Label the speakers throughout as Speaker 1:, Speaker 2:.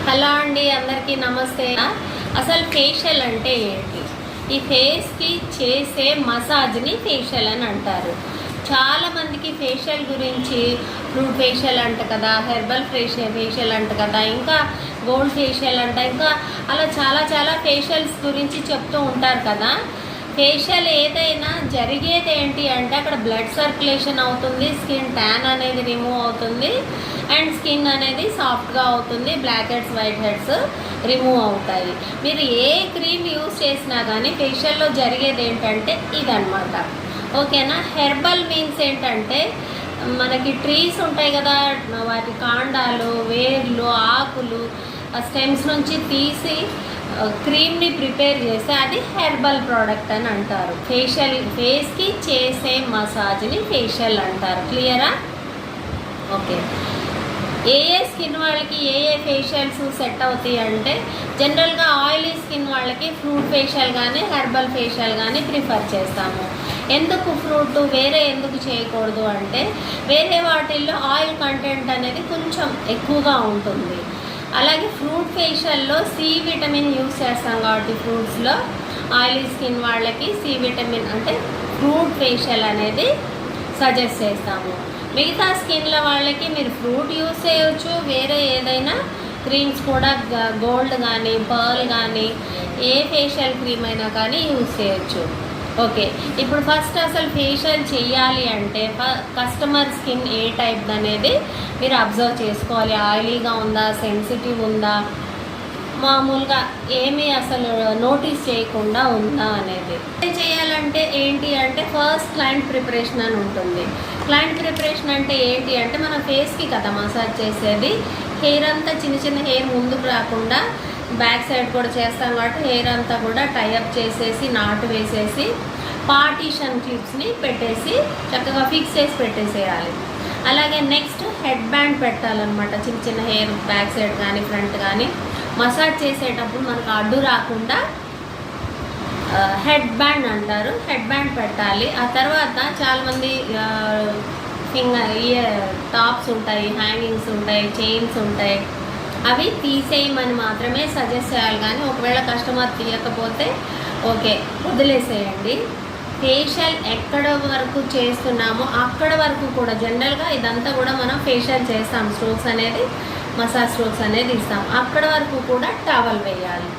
Speaker 1: Hello అండి, అందరికీ నమస్తే. అసలు ఫేషియల్ అంటే ఏంటి? ఈ ఫేస్కి చేసే మసాజ్ని ఫేషియల్ అని అంటారు. చాలామందికి ఫేషియల్ గురించి ఫ్రూట్ ఫేషియల్ అంట కదా, హెర్బల్ ఫేషియల్ అంట కదా, ఇంకా గోల్డ్ ఫేషియల్ అంట, ఇంకా అలా చాలా ఫేషియల్స్ గురించి చెప్తూ ఉంటారు కదా. ఫేషియల్ ఏదైనా జరిగేది ఏంటి అంటే అక్కడ బ్లడ్ సర్క్యులేషన్ అవుతుంది, స్కిన్ ట్యాన్ అనేది రిమూవ్ అవుతుంది, అండ్ స్కిన్ అనేది సాఫ్ట్గా అవుతుంది, black heads white heads remove అవుతాయి. మీరు ఏ క్రీమ్ యూస్ చేసినా కానీ ఫేషియల్లో జరిగేది ఏంటంటే ఇదన్నమాట. ఓకేనా. హెర్బల్ మీన్స్ ఏంటంటే మనకి ట్రీస్ ఉంటాయి కదా, వాటి కాండాలు, వేర్లు, ఆకులు, స్టెమ్స్ నుంచి తీసి క్రీమ్ని ప్రిపేర్ చేస్తే అది హెర్బల్ ప్రోడక్ట్ అని అంటారు. ఫేస్కి చేసే మసాజ్ని ఫేషియల్ అంటారు. క్లియరా? ఓకే. ఏ స్కిన్ వాళ్ళకి ఏ ఫేషియల్స్ సెట్ అవుతాయి అంటే జనరల్గా ఆయిలీ స్కిన్ వాళ్ళకి ఫ్రూట్ ఫేషియల్ కానీ హెర్బల్ ఫేషియల్ కానీ ప్రిఫర్ చేస్తాము. ఎందుకు ఫ్రూట్ వేరే ఎందుకు చేయకూడదు అంటే వేరే వాటిల్లో ఆయిల్ కంటెంట్ అనేది కొంచెం ఎక్కువగా ఉంటుంది. అలాగే ఫ్రూట్ ఫేషియల్లో సి విటమిన్ యూస్ చేస్తాం కాబట్టి ఫ్రూట్స్లో ఆయిలీ స్కిన్ వాళ్ళకి సి విటమిన్ అంటే ఫ్రూట్ ఫేషియల్ అనేది సజెస్ట్ చేస్తాము. మిగతా స్కిన్ల వాళ్ళకి మీరు ఫ్రూట్ యూస్ చేయవచ్చు, వేరే ఏదైనా క్రీమ్స్ కూడా గోల్డ్ కానీ పర్ల్ కానీ ఏ ఫేషియల్ క్రీమ్ అయినా కానీ యూస్ చేయొచ్చు. ఓకే. ఇప్పుడు ఫస్ట్ అసలు ఫేషియల్ చేయాలి అంటే కస్టమర్ స్కిన్ ఏ టైప్ అనేది మీరు అబ్జర్వ్ చేసుకోవాలి. ఆయిలీగా ఉందా, సెన్సిటివ్ ఉందా, మామూలుగా ఏమీ అసలు నోటీస్ చేయకుండా ఉందా అనేది చేయాలంటే ఏంటి అంటే ఫస్ట్ క్లయింట్ ప్రిపరేషన్ అని ఉంటుంది. క్లయింట్ ప్రిపరేషన్ అంటే ఏంటి అంటే మన ఫేస్కి కదా మసాజ్ చేసేది. హెయిర్ అంతా చిన్న హెయిర్ ముందుకు రాకుండా బ్యాక్ సైడ్ కూడా చేస్తాం కాబట్టి హెయిర్ అంతా కూడా టైఅప్ చేసేసి నాటు వేసేసి పార్టీషన్ క్లిప్స్ని పెట్టేసి చక్కగా ఫిక్స్ చేసి పెట్టేసేయాలి. అలాగే నెక్స్ట్ హెడ్ బ్యాండ్ పెట్టాలన్నమాట. చిన్న హెయిర్ బ్యాక్ సైడ్ కానీ ఫ్రంట్ కానీ మసాజ్ చేసేటప్పుడు మనకు అడ్డు రాకుండా హెడ్ బ్యాండ్ అంటారు, హెడ్ బ్యాండ్ పెట్టాలి. ఆ తర్వాత చాలామంది టాప్స్ ఉంటాయి, హ్యాంగింగ్స్ ఉంటాయి, చైన్స్ ఉంటాయి, అవి తీసేయమని మాత్రమే సజెస్ట్ చేయాలి. కానీ ఒకవేళ కస్టమర్ తీయకపోతే ఓకే వదిలేసేయండి. ఫేషియల్ ఎక్కడ వరకు చేస్తున్నామో అక్కడ వరకు కూడా జనరల్గా ఇదంతా కూడా మనం ఫేషియల్ చేస్తాం, స్ట్రోక్స్ అనేది మసాజ్ స్ట్రోక్స్ అనేది ఇస్తాం, అక్కడ వరకు కూడా టవల్ వేయాలి.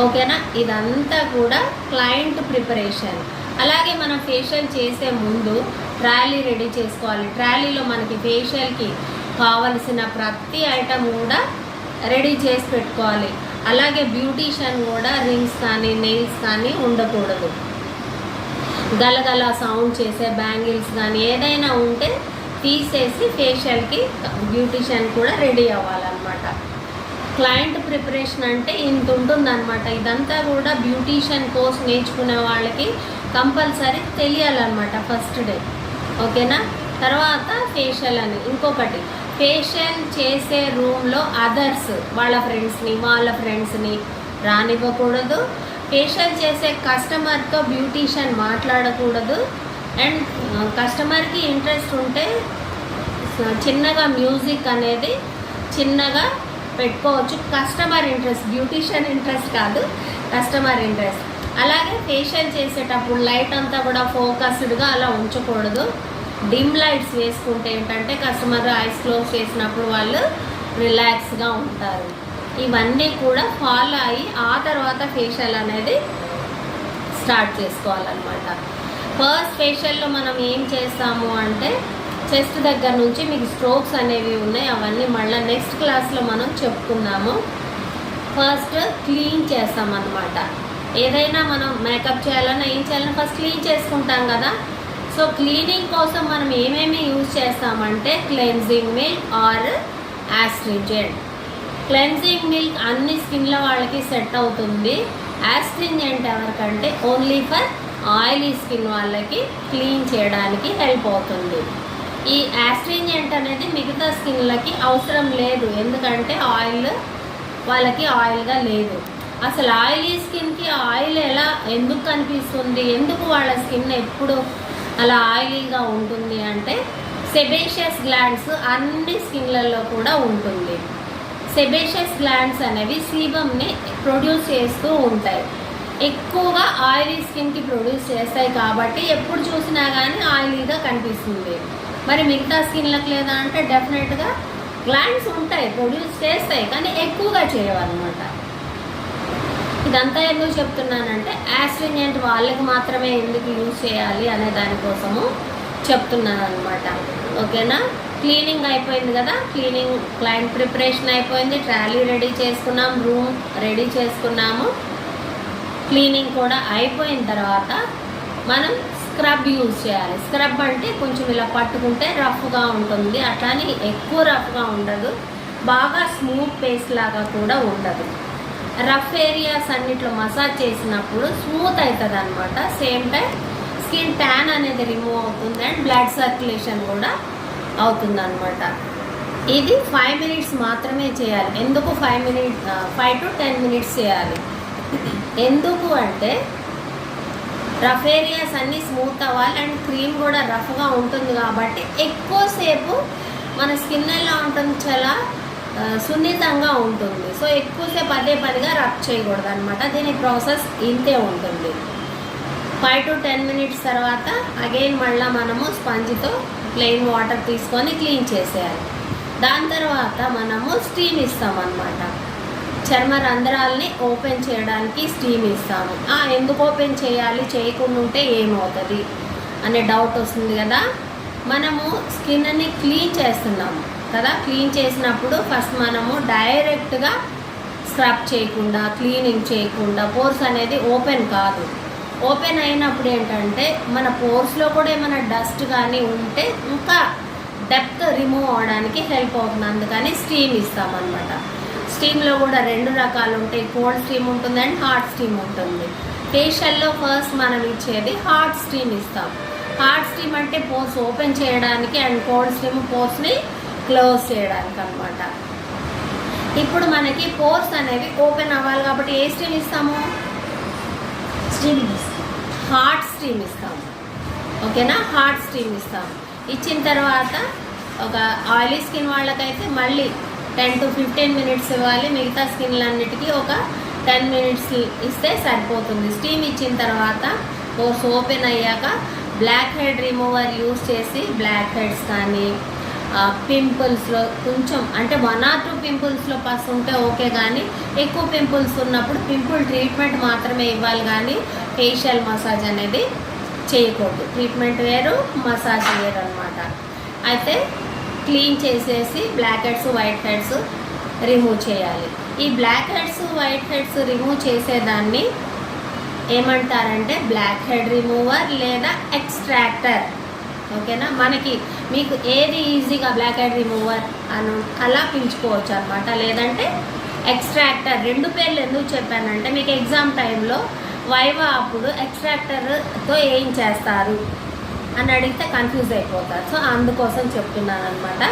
Speaker 1: ఓకేనా. ఇదంతా కూడా క్లయింట్ ప్రిపరేషన్. అలాగే మనం ఫేషియల్ చేసే ముందు ట్రాలీ రెడీ చేసుకోవాలి. ట్రాలీలో మనకి ఫేషియల్కి కావలసిన ప్రతి ఐటమ్ కూడా రెడీ చేసి పెట్టుకోవాలి. అలాగే బ్యూటీషియన్ కూడా రింగ్స్ కానీ నెయిల్స్ కానీ ఉండకూడదు. గలగల సౌండ్ చేసే బ్యాంగిల్స్ కానీ ఏదైనా ఉంటే తీసేసి ఫేషియల్కి బ్యూటీషియన్ కూడా రెడీ అవ్వాలన్నమాట. క్లయింట్ ప్రిపరేషన్ అంటే ఇంత ఉంటుందన్నమాట. ఇదంతా కూడా బ్యూటీషియన్ కోర్స్ నేర్చుకునే వాళ్ళకి కంపల్సరీ తెలియాలన్నమాట ఫస్ట్ డే. ఓకేనా. తర్వాత ఫేషియల్ అని ఇంకొకటి, ఫేషియల్ చేసే రూమ్లో అదర్స్ వాళ్ళ ఫ్రెండ్స్ని రానివ్వకూడదు. ఫేషియల్ చేసే కస్టమర్తో బ్యూటీషియన్ మాట్లాడకూడదు. అండ్ కస్టమర్కి ఇంట్రెస్ట్ ఉంటే చిన్నగా మ్యూజిక్ అనేది చిన్నగా పెట్టుకోవచ్చు. కస్టమర్ ఇంట్రెస్ట్, బ్యూటీషియన్ ఇంట్రెస్ట్ కాదు, కస్టమర్ ఇంట్రెస్ట్. అలాగే ఫేషియల్ చేసేటప్పుడు లైట్ అంతా కూడా ఫోకస్డ్గా అలా ఉంచకూడదు. డిమ్ లైట్స్ వేసుకుంటే ఏంటంటే కస్టమర్ ఐస్ క్లోజ్ చేసినప్పుడు వాళ్ళు రిలాక్స్గా ఉంటారు. ఇవన్నీ కూడా ఫాలో అయ్యి ఆ తర్వాత ఫేషియల్ అనేది స్టార్ట్ చేసుకోవాలన్నమాట. ఫస్ట్ ఫేషియల్లో మనం ఏం చేస్తాము అంటే చెస్ట్ దగ్గర నుంచి మీకు స్ట్రోక్స్ అనేవి ఉన్నాయి, అవన్నీ మళ్ళీ నెక్స్ట్ క్లాస్లో మనం చెప్పుకుందాము. ఫస్ట్ క్లీన్ చేస్తామన్నమాట. ఏదైనా మనం మేకప్ చేయాలన్నా ఏం చేయాలన్నా ఫస్ట్ క్లీన్ చేసుకుంటాం కదా. సో క్లీనింగ్ కోసం మనం ఏమేమి యూజ్ చేస్తామంటే cleansing milk are యాస్ట్రింజెంట్. Cleansing milk అన్ని స్కిన్ల వాళ్ళకి సెట్ అవుతుంది. యాస్ట్రింజెంట్ ఎవరికంటే ఓన్లీ ఫర్ ఆయిలీ స్కిన్ వాళ్ళకి క్లీన్ చేయడానికి హెల్ప్ అవుతుంది. ఈ యాస్ట్రింజెంట్ అనేది మిగతా స్కిన్లకి అవసరం లేదు, ఎందుకంటే ఆయిల్ వాళ్ళకి ఆయిల్గా లేదు. అసలు ఆయిలీ స్కిన్కి ఆయిల్ ఎందుకు కనిపిస్తుంది, ఎందుకు వాళ్ళ స్కిన్ ఎప్పుడు అలా ఆయిలీగా ఉంటుంది అంటే సెబేషియస్ గ్లాండ్స్ అన్ని స్కిన్లలో కూడా ఉంటుంది. సెబేషియస్ గ్లాండ్స్ అనేవి సీబమ్ని ప్రొడ్యూస్ చేస్తూ ఉంటాయి. ఎక్కువగా ఆయిలీ స్కిన్కి ప్రొడ్యూస్ చేస్తాయి కాబట్టి ఎప్పుడు చూసినా కానీ ఆయిలీగా కనిపిస్తుంది. మరి మిగతా స్కిన్లకు లేదా అంటే డెఫినెట్గా గ్లాండ్స్ ఉంటాయి, ప్రొడ్యూస్ చేస్తాయి, కానీ ఎక్కువగా చేయవన్నమాట. ఇదంతా ఎందుకు చెప్తున్నానంటే యాస్ట్రింజెంట్ వాళ్ళకి మాత్రమే ఎందుకు యూజ్ చేయాలి అనే దానికోసము చెప్తున్నాను అనమాట. ఓకేనా? క్లీనింగ్ అయిపోయింది కదా, క్లీనింగ్ క్లయింట్ ప్రిపరేషన్ అయిపోయింది, ట్రాలీ రెడీ చేసుకున్నాం, రూమ్ రెడీ చేసుకున్నాము. క్లీనింగ్ కూడా అయిపోయిన తర్వాత మనం స్క్రబ్ యూజ్ చేయాలి. స్క్రబ్ అంటే కొంచెం ఇలా పట్టుకుంటే రఫ్గా ఉంటుంది, అట్లానే ఎక్కువ రఫ్గా ఉండదు, బాగా స్మూత్ పేస్ట్ లాగా కూడా ఉండదు. రఫ్ ఏరియాస్ అన్నిట్లో మసాజ్ చేసినప్పుడు స్మూత్ అవుతుంది అనమాట. సేమ్ టైం స్కిన్ ట్యాన్ అనేది రిమూవ్ అవుతుంది అండ్ బ్లడ్ సర్క్యులేషన్ కూడా అవుతుంది అనమాట. ఇది 5 minutes మాత్రమే చేయాలి. ఎందుకు 5 to 10 minutes చేయాలి? ఎందుకు అంటే రఫ్ ఏరియాస్ అన్నీ స్మూత్ అవ్వాలి అండ్ క్రీమ్ కూడా రఫ్గా ఉంటుంది కాబట్టి ఎక్కువసేపు మన స్కిన్ ఎలా ఉంటుంది, చాలా సున్నితంగా ఉంటుంది. సో ఎక్కువసేపు పదిగా రబ్ చేయకూడదు అనమాట. దీని ప్రాసెస్ ఇంతే ఉంటుంది. 5 to 10 minutes తర్వాత అగైన్ మళ్ళీ మనము స్పంజ్తో ప్లెయిన్ వాటర్ తీసుకొని క్లీన్ చేసేయాలి. దాని తర్వాత మనము స్టీమ్ ఇస్తామన్నమాట. చర్మ రంధ్రాలని ఓపెన్ చేయడానికి స్టీమ్ ఇస్తాము. ఎందుకు ఓపెన్ చేయాలి, చేయకుండా ఉంటే ఏమవుతుంది అనే డౌట్ వస్తుంది కదా. మనము స్కిన్ని క్లీన్ చేస్తున్నాము కదా, క్లీన్ చేసినప్పుడు ఫస్ట్ మనము డైరెక్ట్గా స్క్రబ్ చేయకుండా, క్లీనింగ్ చేయకుండా పోర్స్ అనేది ఓపెన్ కాదు. ఓపెన్ అయినప్పుడు ఏంటంటే మన పోర్స్లో కూడా ఏమైనా డస్ట్ కానీ ఉంటే ఇంకా డెప్త్ రిమూవ్ అవడానికి హెల్ప్ అవుతుంది. అందుకని స్టీమ్ ఇస్తామన్నమాట. స్టీమ్లో కూడా 2 రకాలు ఉంటాయి, కోల్డ్ స్టీమ్ ఉంటుంది అండ్ హాట్ స్టీమ్ ఉంటుంది. ఫేషియల్లో ఫస్ట్ మనం ఇచ్చేది హాట్ స్టీమ్ ఇస్తాం. హాట్ స్టీమ్ అంటే పోర్స్ ఓపెన్ చేయడానికి అండ్ కోల్డ్ స్టీమ్ పోర్స్ని క్లోజ్ చేయడానికి అనమాట. ఇప్పుడు మనకి పోర్స్ అనేవి ఓపెన్ అవ్వాలి కాబట్టి ఏ స్టీమ్ ఇస్తాము? హాట్ స్టీమ్ ఇస్తాము. ఓకేనా? హాట్ స్టీమ్ ఇస్తాము. ఇచ్చిన తర్వాత ఒక ఆయిలీ స్కిన్ వాళ్ళకైతే మళ్ళీ 10 to 15 minutes ఇవ్వాలి. మిగతా స్కిన్లన్నిటికీ ఒక 10 minutes ఇస్తే సరిపోతుంది. స్టీమ్ ఇచ్చిన తర్వాత పోర్స్ ఓపెన్ అయ్యాక బ్లాక్ హెడ్ రిమూవర్ యూజ్ చేసి బ్లాక్ హెడ్స్ కానీ పింపుల్స్లో కొంచెం అంటే 1 or 2 పింపుల్స్లో పస్ ఉంటే ఓకే, కానీ ఎక్కువ పింపుల్స్ ఉన్నప్పుడు పింపుల్ ట్రీట్మెంట్ మాత్రమే ఇవ్వాలి, కానీ ఫేషియల్ మసాజ్ అనేది చేయకూడదు. ట్రీట్మెంట్ వేరు, మసాజ్ వేరు అనమాట. అయితే క్లీన్ చేసేసి black heads, white heads remove చేయాలి. ఈ black heads, white heads remove చేసేదాన్ని ఏమంటారంటే బ్లాక్ హెడ్ రిమూవర్ లేదా ఎక్స్ట్రాక్టర్. ఓకేనా? మీకు ఏది ఈజీగా బ్లాక్ హెడ్ రిమూవర్ అలా పిలుచుకోవచ్చు అనమాట. లేదంటే ఎక్స్ట్రాక్టర్. 2 పేర్లు ఎందుకు చెప్పానంటే మీకు ఎగ్జామ్ టైంలో వైవా అప్పుడు ఎక్స్ట్రాక్టర్తో ఏం చేస్తారు అని అడిగితే కన్ఫ్యూజ్ అయిపోతారు. సో అందుకోసం చెప్తున్నాను అనమాట.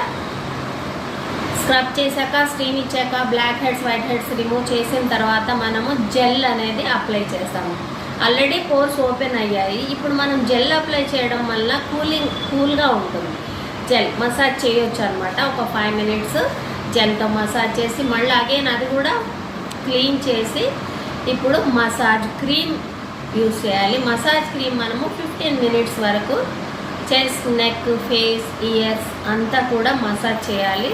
Speaker 1: స్క్రబ్ చేశాక, స్టీమ్ ఇచ్చాక black heads, white heads remove చేసిన తర్వాత మనము జెల్ అనేది అప్లై చేస్తాము. ఆల్రెడీ పోర్స్ ఓపెన్ అయ్యాయి. ఇప్పుడు మనం జెల్ అప్లై చేయడం వల్ల కూల్గా ఉంటుంది. జెల్ మసాజ్ చేయొచ్చు అనమాట. ఒక 5 minutes జెల్తో మసాజ్ చేసి మళ్ళీ అగైన్ అది కూడా క్లీన్ చేసి ఇప్పుడు మసాజ్ క్రీమ్ యూజ్ చేయాలి. మసాజ్ క్రీమ్ మనము 15 minutes వరకు చెస్ట్, నెక్, ఫేస్, ఇయర్స్ అంతా కూడా మసాజ్ చేయాలి.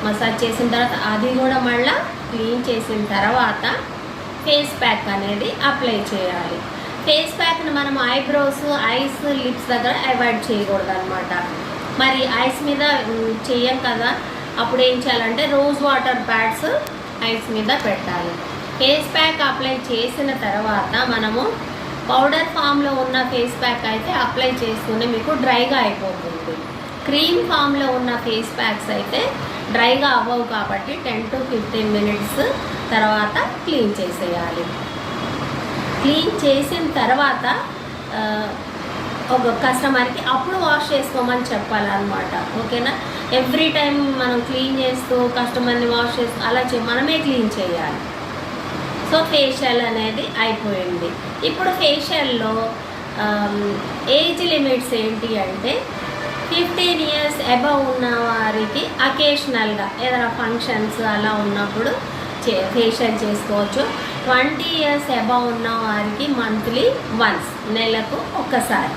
Speaker 1: మసాజ్ చేసిన తర్వాత అది కూడా మళ్ళీ క్లీన్ చేసిన తర్వాత ఫేస్ ప్యాక్ అనేది అప్లై చేయాలి. ఫేస్ ప్యాక్ని మనం ఐబ్రోస్, ఐస్, లిప్స్ దగ్గర అవాయిడ్ చేయకూడదు అనమాట. మరి ఐస్ మీద చెయ్యం కదా, అప్పుడు ఏం చేయాలంటే రోజ్ వాటర్ ప్యాడ్స్ ఐస్ మీద పెట్టాలి. ఫేస్ ప్యాక్ అప్లై చేసిన తర్వాత మనము పౌడర్ ఫామ్లో ఉన్న ఫేస్ ప్యాక్ అయితే అప్లై చేసుకుని మీకు డ్రైగా అయిపోతుంది. క్రీమ్ ఫామ్లో ఉన్న ఫేస్ ప్యాక్స్ అయితే డ్రైగా అవ్వవు కాబట్టి 10 to 15 minutes తర్వాత క్లీన్ చేసేయాలి. క్లీన్ చేసిన తర్వాత ఒక కస్టమర్కి అప్పుడు వాష్ చేసుకోమని చెప్పాలన్నమాట. ఓకేనా? ఎవ్రీ టైం మనం క్లీన్ చేస్తూ కస్టమర్ని వాష్ చేస్తూ అలా మనమే క్లీన్ చేయాలి. సో ఫేషియల్ అనేది అయిపోయింది. ఇప్పుడు ఫేషియల్లో ఏజ్ లిమిట్స్ ఏంటి అంటే 15 ఇయర్స్ అబవ్ ఉన్న వారికి అకేషనల్గా ఏదైనా ఫంక్షన్స్ అలా ఉన్నప్పుడు ఫేషియల్ చేసుకోవచ్చు. 20 ఇయర్స్ అబవ్ ఉన్న వారికి మంత్లీ వన్స్, నెలకు ఒక్కసారి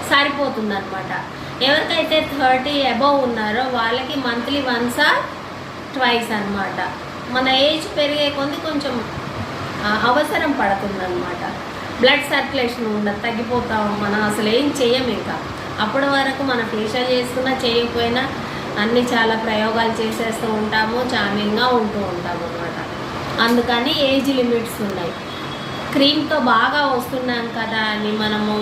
Speaker 1: సరిపోతుంది అనమాట. ఎవరికైతే 30 అబవ్ ఉన్నారో వాళ్ళకి మంత్లీ వన్స్ ఆర్ ట్వైస్ అనమాట. మన ఏజ్ పెరిగే కొద్ది కొంచెం అవసరం పడుతుంది అనమాట. బ్లడ్ సర్క్యులేషన్ ఉండదు, తగ్గిపోతాం, మనం అసలు ఏం చెయ్యం. ఇంకా అప్పటి వరకు మన ఫేషియల్ చేసుకున్నా చేయకపోయినా అన్నీ చాలా ప్రయోగాలు చేసేస్తూ ఉంటాము, చార్మింగ్గా ఉంటూ ఉంటాము అనమాట. అందుకని ఏజ్ లిమిట్స్ ఉన్నాయి. క్రీమ్తో బాగా వస్తున్నాం కదా అని మనము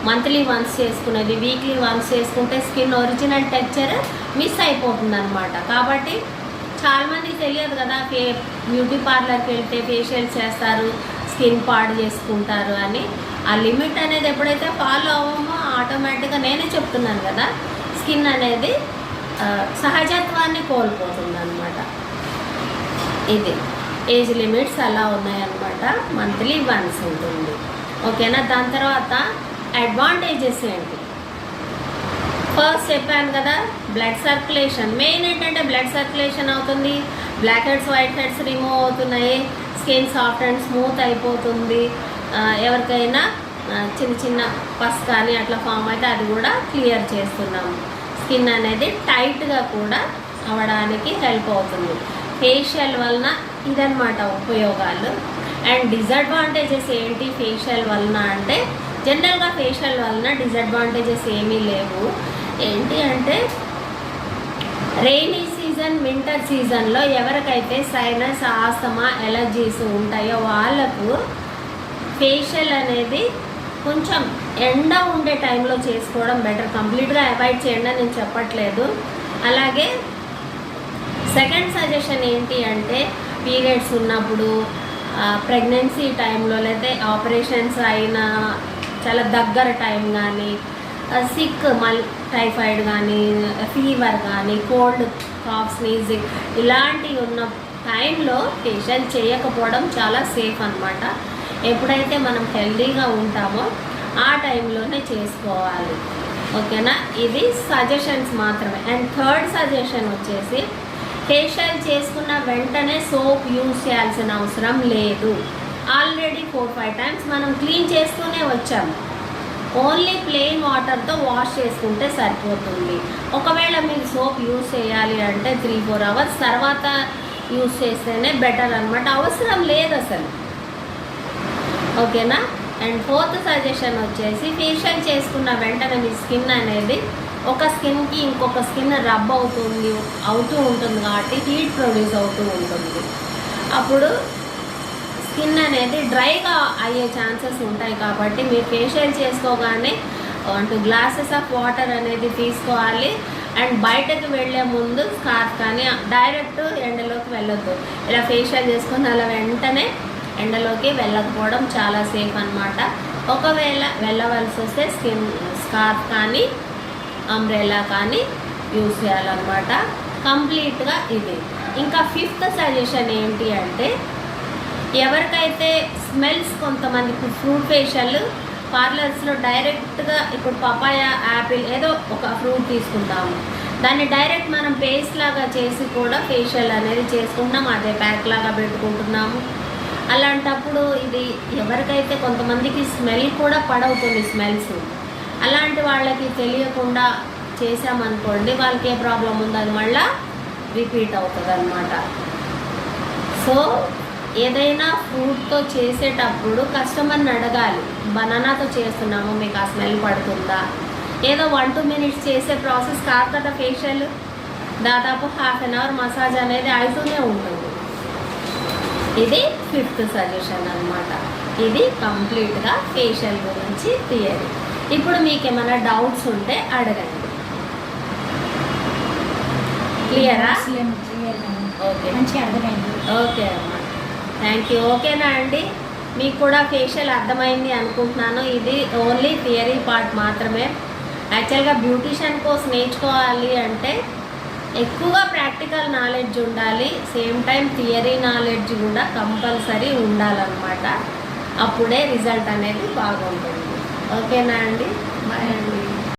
Speaker 1: మంత్లీ వన్స్ చేసుకునేది వీక్లీ వన్స్ చేసుకుంటే స్కిన్ ఒరిజినల్ టెక్చర్ మిస్ అయిపోతుంది అనమాట. కాబట్టి చాలామంది తెలియదు కదా, బ్యూటీ పార్లర్కి వెళ్తే ఫేషియల్ చేస్తారు, స్కిన్ పాడు చేసుకుంటారు అని. ఆ లిమిట్ అనేది ఎప్పుడైతే ఫాలో అవ్వమో ఆటోమేటిక్గా నేనే చెప్తున్నాను కదా, స్కిన్ అనేది సహజత్వాన్ని కోల్పోతుంది అనమాట. ఇది ఏజ్ లిమిట్స్ అలా ఉన్నాయన్నమాట. మంత్లీ వన్స్ ఉంటుంది, ఓకేనా. దాని తర్వాత అడ్వాంటేజెస్ ఏంటి? ఫస్ట్ చెప్పాను కదా, బ్లడ్ సర్క్యులేషన్. మెయిన్ ఏంటంటే బ్లడ్ సర్క్యులేషన్ అవుతుంది, black heads white heads remove అవుతున్నాయి, స్కిన్ సాఫ్ట్ అండ్ స్మూత్ అయిపోతుంది. ఎవరికైనా చిన్న చిన్న పస్ కానీ అట్లా ఫామ్ అయితే అది కూడా క్లియర్ చేస్తున్నాము. స్కిన్ అనేది టైట్గా కూడా అవ్వడానికి హెల్ప్ అవుతుంది ఫేషియల్ వలన. ఇదన్నమాట ఉపయోగాలు. అండ్ డిసడ్వాంటేజెస్ ఏంటి ఫేషియల్ వలన అంటే, జనరల్గా ఫేషియల్ వలన డిసడ్వాంటేజెస్ ఏమీ లేవు. ఏంటి అంటే, రెయినీ సీజన్, వింటర్ సీజన్లో ఎవరికైతే సైనస్, ఆస్తమా, ఎలర్జీస్ ఉంటాయో వాళ్ళకు ఫేషియల్ అనేది కొంచెం ఎండ ఉండే టైంలో చేసుకోవడం బెటర్. కంప్లీట్గా అవాయిడ్ చేయండి నేను చెప్పట్లేదు. అలాగే సెకండ్ సజెషన్ ఏంటి అంటే, పీరియడ్స్ ఉన్నప్పుడు, ప్రెగ్నెన్సీ టైంలో, లేకపోతే ఆపరేషన్స్ అయిన చాలా దగ్గర టైం కానీ, సిక్ టైఫాయిడ్ కానీ, ఫీవర్ కానీ, కోల్డ్, కాఫ్, స్నీజింగ్ ఇలాంటివి ఉన్న టైంలో ఫేషియల్ చేయకపోవడం చాలా సేఫ్ అనమాట. ఎప్పుడైతే మనం హెల్దీగా ఉంటామో ఆ టైంలోనే చేసుకోవాలి, ఓకేనా. ఇది సజెషన్స్ మాత్రమే. అండ్ థర్డ్ సజెషన్ వచ్చేసి, ఫేషియల్ చేసుకున్న వెంటనే సోప్ యూజ్ చేయాల్సిన అవసరం లేదు. ఆల్రెడీ 4-5 టైమ్స్ మనం క్లీన్ చేస్తూనే వచ్చాము. ఓన్లీ ప్లెయిన్ వాటర్తో వాష్ చేసుకుంటే సరిపోతుంది. ఒకవేళ మీరు సోప్ యూజ్ చేయాలి అంటే 3-4 అవర్స్ తర్వాత యూజ్ చేస్తేనే బెటర్ అనమాట. అవసరం లేదు అసలు, ఓకేనా. అండ్ ఫోర్త్ సజెషన్ వచ్చేసి, ఫేషియల్ చేసుకున్న వెంటనే మీ స్కిన్ అనేది ఒక స్కిన్కి ఇంకొక స్కిన్ రబ్ అవుతూ ఉంటుంది కాబట్టి హీట్ ప్రొడ్యూస్ అవుతూ ఉంటుంది. అప్పుడు స్కిన్ అనేది డ్రైగా అయ్యే ఛాన్సెస్ ఉంటాయి. కాబట్టి మీరు ఫేషియల్ చేసుకోగానే 2 గ్లాసెస్ ఆఫ్ వాటర్ అనేది తీసుకోవాలి. అండ్ బయటకు వెళ్ళే ముందు స్కార్ఫ్ కానీ డైరెక్ట్ ఎండలోకి వెళ్ళొద్దు. ఇలా ఫేషియల్ చేసుకుని అలా వెంటనే ఎండలోకి వెళ్ళకపోవడం చాలా సేఫ్ అనమాట. ఒకవేళ వెళ్ళవలసి వస్తే స్కార్ఫ్ కానీ అంబ్రెల్లా కానీ యూజ్ చేయాలన్నమాట. కంప్లీట్గా ఇది. ఇంకా ఫిఫ్త్ సజెషన్ ఏంటి అంటే, ఎవరికైతే స్మెల్స్, కొంతమందికి ఫ్రూట్ ఫేషియల్ పార్లర్స్లో డైరెక్ట్గా, ఇప్పుడు పపాయ, యాపిల్ ఏదో ఒక ఫ్రూట్ తీసుకుంటాము, దాన్ని డైరెక్ట్ మనం పేస్ట్ లాగా చేసి కూడా ఫేషియల్ అనేది చేసుకుంటాం, అదే ప్యాక్ లాగా పెట్టుకుంటున్నాము. అలాంటప్పుడు ఇది ఎవరికైతే కొంతమందికి స్మెల్ కూడా పడవుతుంది, స్మెల్స్, అలాంటి వాళ్ళకి తెలియకుండా చేసామనుకోండి, వాళ్ళకి ఏ ప్రాబ్లం ఉందో అది మళ్ళీ రిపీట్ అవుతుంది అనమాట. సో ఏదైనా ఫ్రూట్తో చేసేటప్పుడు కస్టమర్ని అడగాలి, బనానాతో చేస్తున్నాము మీకు ఆ స్మెల్ పడుతుందా. ఏదో 1-2 మినిట్స్ చేసే ప్రాసెస్ కాదు కదా ఫేషియల్, దాదాపు ½ అన్ అవర్ మసాజ్ అనేది అవుతూనే ఉంటుంది. ఇది ఫిఫ్త్ సజెషన్ అనమాట. ఇది కంప్లీట్గా ఫేషియల్ గురించి థియరీ. ఇప్పుడు మీకు ఏమైనా డౌట్స్ ఉంటే అడగండి. క్లియరా? ఓకే,
Speaker 2: మంచిగా అర్థమైంది.
Speaker 1: ఓకే అమ్మా, థ్యాంక్ యూ. ఓకేనా అండి, మీకు కూడా ఫేషియల్ అర్థమైంది అనుకుంటున్నాను. ఇది ఓన్లీ థియరీ పార్ట్ మాత్రమే. యాక్చువల్గా బ్యూటిషియన్ కోర్స్ నేర్చుకోవాలి అంటే ఎక్కువగా ప్రాక్టికల్ నాలెడ్జ్ ఉండాలి, సేమ్ టైం థియరీ నాలెడ్జ్ కూడా కంపల్సరీ ఉండాలన్నమాట. అప్పుడే రిజల్ట్ అనేది బాగుంటుంది. ఓకేనా అండి, బాయ్ అండి.